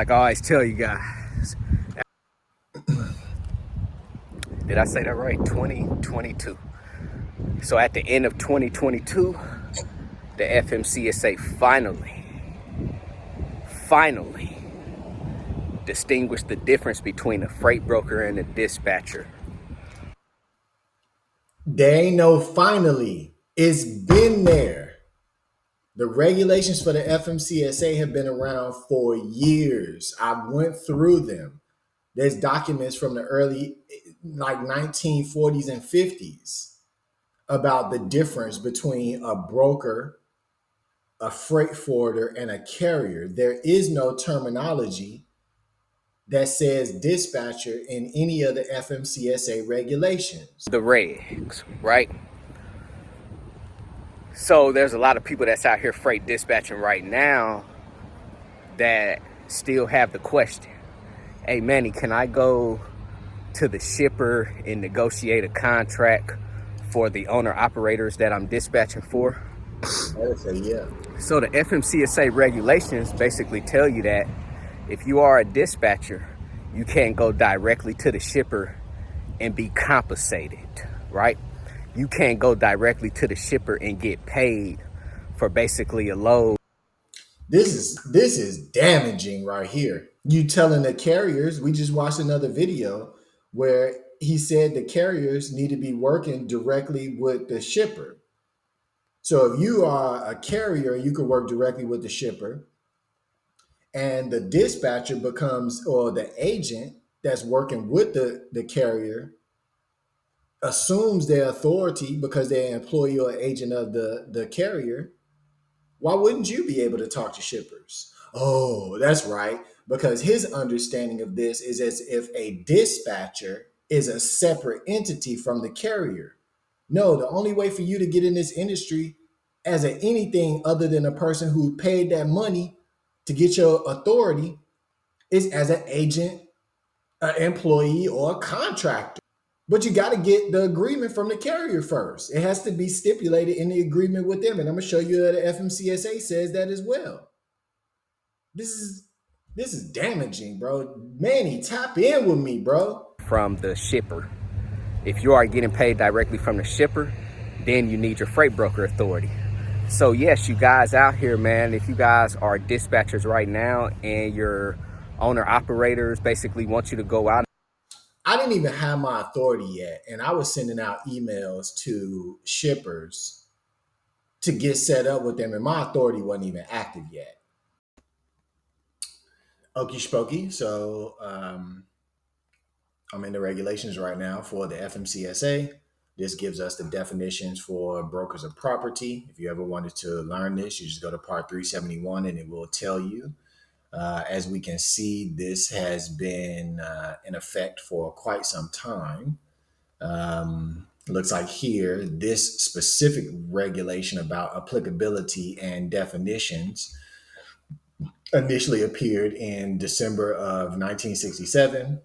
Like I always tell you guys, did I say that right? 2022. So at the end of 2022, the FMCSA finally distinguished the difference between a freight broker and a dispatcher. There ain't no finally. It's been there. The regulations for the FMCSA have been around for years. I went through them. There's documents from the early, like 1940s and 50s about the difference between a broker, a freight forwarder, and a carrier. There is no terminology that says dispatcher in any of the FMCSA regulations. The regs, right? So there's a lot of people that's out here freight dispatching right now that still have the question. Hey Manny, can I go to the shipper and negotiate a contract for the owner operators that I'm dispatching for? I would say, yeah. So the FMCSA regulations basically tell you that if you are a dispatcher, you can't go directly to the shipper and be compensated, right? You can't go directly to the shipper and get paid for basically a load. This is damaging right here. You telling the carriers, we just watched another video where he said the carriers need to be working directly with the shipper. So if you are a carrier, you can work directly with the shipper, and the dispatcher becomes, or the agent that's working with the carrier assumes their authority because they're an employee or agent of the carrier. Why wouldn't you be able to talk to shippers? Oh, that's right. Because his understanding of this is as if a dispatcher is a separate entity from the carrier. No, the only way for you to get in this industry as anything other than a person who paid that money to get your authority is as an agent, an employee, or a contractor. But you got to get the agreement from the carrier first. It has to be stipulated in the agreement with them. And I'm going to show you that the FMCSA says that as well. This is damaging, bro. Manny, tap in with me, bro. From the shipper. If you are getting paid directly from the shipper, then you need your freight broker authority. So yes, you guys out here, man, if you guys are dispatchers right now and your owner operators basically want you to go out. I didn't even have my authority yet, and I was sending out emails to shippers to get set up with them, and my authority wasn't even active yet. Okie spooky. So I'm in the regulations right now for the FMCSA. This gives us the definitions for brokers of property. If you ever wanted to learn this, you just go to part 371 and it will tell you. As we can see, this has been in effect for quite some time. Looks like here, this specific regulation about applicability and definitions initially appeared in December of 1967,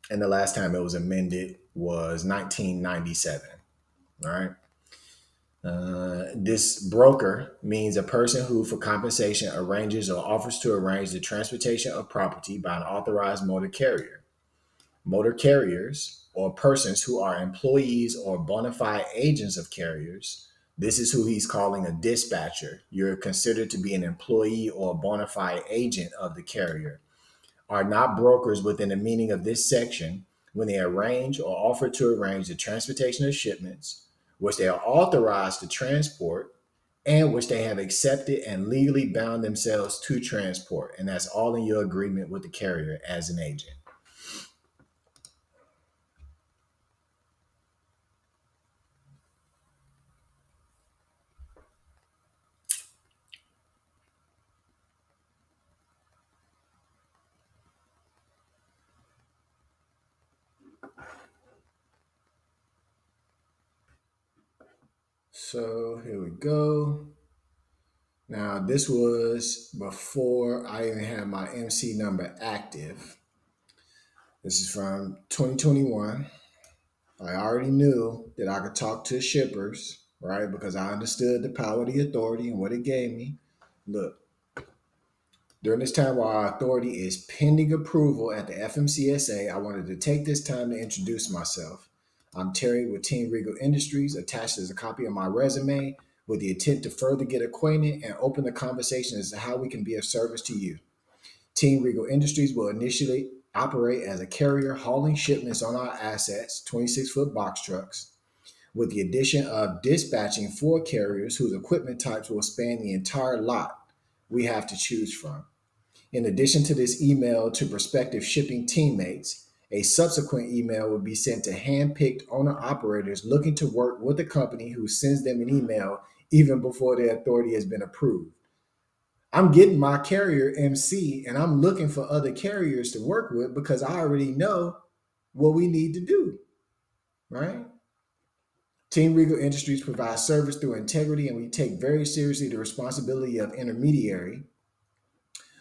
and the last time it was amended was 1997. All right. This broker means a person who, for compensation, arranges or offers to arrange the transportation of property by an authorized motor carrier. Motor carriers, or persons who are employees or bona fide agents of carriers, this is who he's calling a dispatcher. You're considered to be an employee or bona fide agent of the carrier, are not brokers within the meaning of this section when they arrange or offer to arrange the transportation of shipments, which they are authorized to transport and which they have accepted and legally bound themselves to transport. And that's all in your agreement with the carrier as an agent. So here we go. Now, this was before I even had my MC number active. This is from 2021. I already knew that I could talk to shippers, right? Because I understood the power of the authority and what it gave me. Look, During this time while our authority is pending approval at the FMCSA, I wanted to take this time to introduce myself. I'm Terry with Team Regal Industries. Attached is a copy of my resume with the intent to further get acquainted and open the conversation as to how we can be of service to you. Team Regal Industries will initially operate as a carrier hauling shipments on our assets, 26-foot box trucks, with the addition of dispatching 4 carriers whose equipment types will span the entire lot we have to choose from. In addition to this email to prospective shipping teammates, a subsequent email will be sent to hand-picked owner-operators looking to work with a company who sends them an email even before their authority has been approved. I'm getting my carrier MC and I'm looking for other carriers to work with because I already know what we need to do, right? Team Regal Industries provides service through integrity, and we take very seriously the responsibility of intermediary,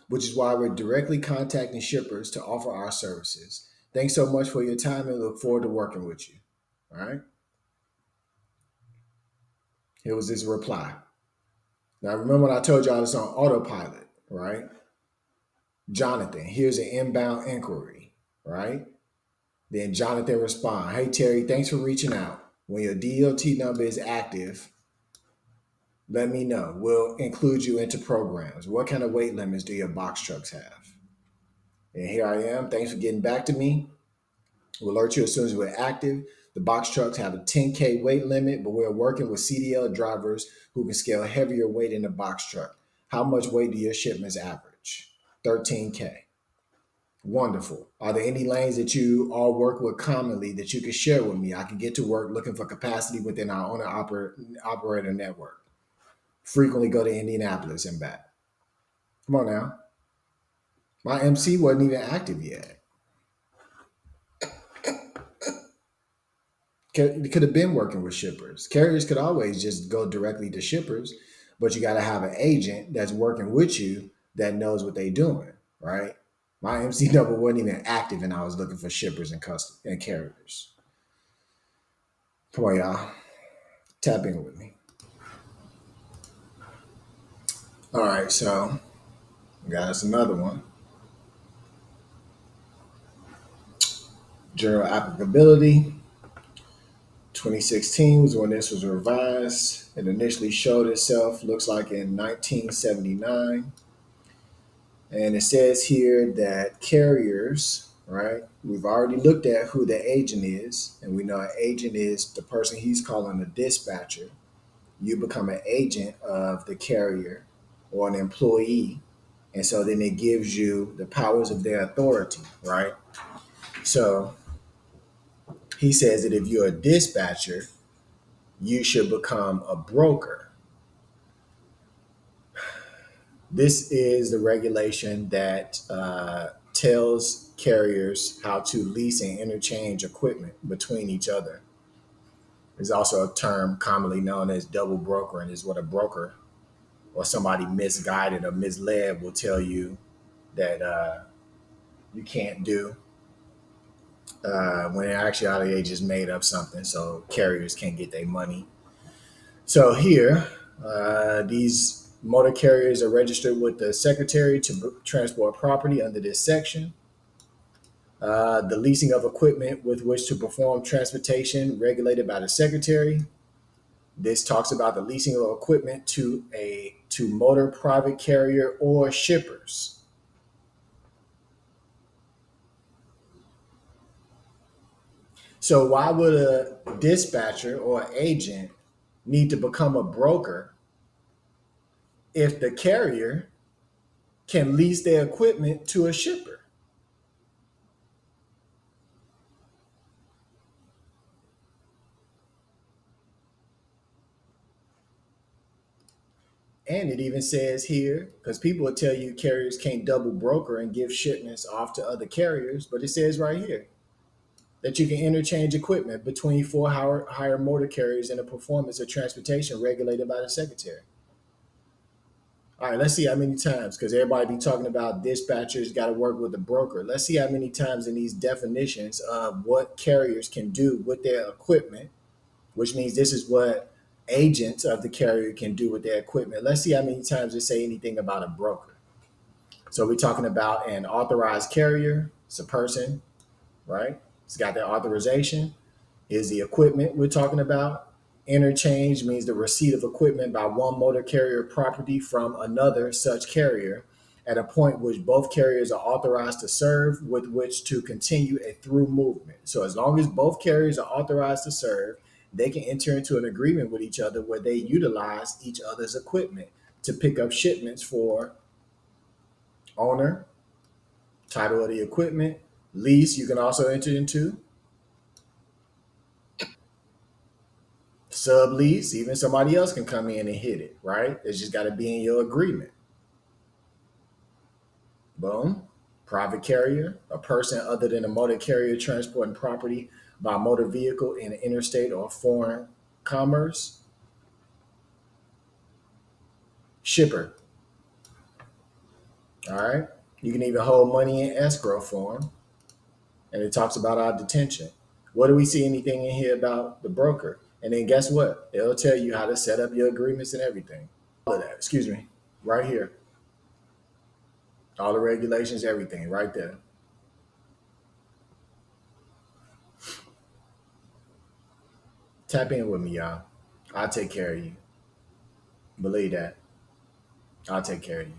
which is why we're directly contacting shippers to offer our services. Thanks so much for your time and look forward to working with you. All right. Here was his reply. Now, remember when I told y'all it's on autopilot, right? Jonathan, here's an inbound inquiry, right? Then Jonathan respond, hey, Terry, thanks for reaching out. When your DOT number is active, let me know. We'll include you into programs. What kind of weight limits do your box trucks have? And here I am. Thanks for getting back to me. We'll alert you as soon as we're active. The box trucks have a 10K weight limit, but we're working with CDL drivers who can scale heavier weight in the box truck. How much weight do your shipments average? 13K. Wonderful. Are there any lanes that you all work with commonly that you can share with me? I can get to work looking for capacity within our owner operator network. Frequently go to Indianapolis and back. Come on now. My MC wasn't even active yet. Could have been working with shippers. Carriers could always just go directly to shippers, but you got to have an agent that's working with you that knows what they're doing, right? My MC number wasn't even active, and I was looking for shippers and carriers. Come on, y'all. Tap in with me. All right, so we got us another one. General applicability. 2016 was when this was revised. It initially showed itself, looks like in 1979. And it says here that carriers, right? We've already looked at who the agent is, and we know an agent is the person he's calling a dispatcher. You become an agent of the carrier or an employee. And so then it gives you the powers of their authority, right? So he says that if you're a dispatcher, you should become a broker. This is the regulation that tells carriers how to lease and interchange equipment between each other. There's also a term commonly known as double brokering, is what a broker or somebody misguided or misled will tell you that you can't do when in actuality they just made up something so carriers can't get their money. So here, these motor carriers are registered with the Secretary to transport property under this section. The leasing of equipment with which to perform transportation regulated by the Secretary. This talks about the leasing of equipment to motor private carrier or shippers. So why would a dispatcher or agent need to become a broker if the carrier can lease their equipment to a shipper? And it even says here, because people will tell you carriers can't double broker and give shipments off to other carriers, but it says right here that you can interchange equipment between 4 higher motor carriers in the performance of transportation regulated by the Secretary. All right, let's see how many times, because everybody be talking about dispatchers got to work with a broker. Let's see how many times in these definitions of what carriers can do with their equipment, which means this is what agents of the carrier can do with their equipment. Let's see how many times they say anything about a broker. So we're talking about an authorized carrier. It's a person, right? It's got their authorization. Is the equipment we're talking about. Interchange means the receipt of equipment by one motor carrier property from another such carrier at a point which both carriers are authorized to serve with which to continue a through movement. So as long as both carriers are authorized to serve, they can enter into an agreement with each other where they utilize each other's equipment to pick up shipments for owner, title of the equipment, lease you can also enter into, sublease, even somebody else can come in and hit it, right? It's just got to be in your agreement. Boom. Private carrier, a person other than a motor carrier transporting property by motor vehicle in interstate or foreign commerce. Shipper, all right? You can even hold money in escrow form, and it talks about our detention. What do we see anything in here about the broker? And then guess what? It'll tell you how to set up your agreements and everything. All of that, excuse me, right here. All the regulations, everything right there. Tap in with me, y'all. I'll take care of you. Believe that. I'll take care of you.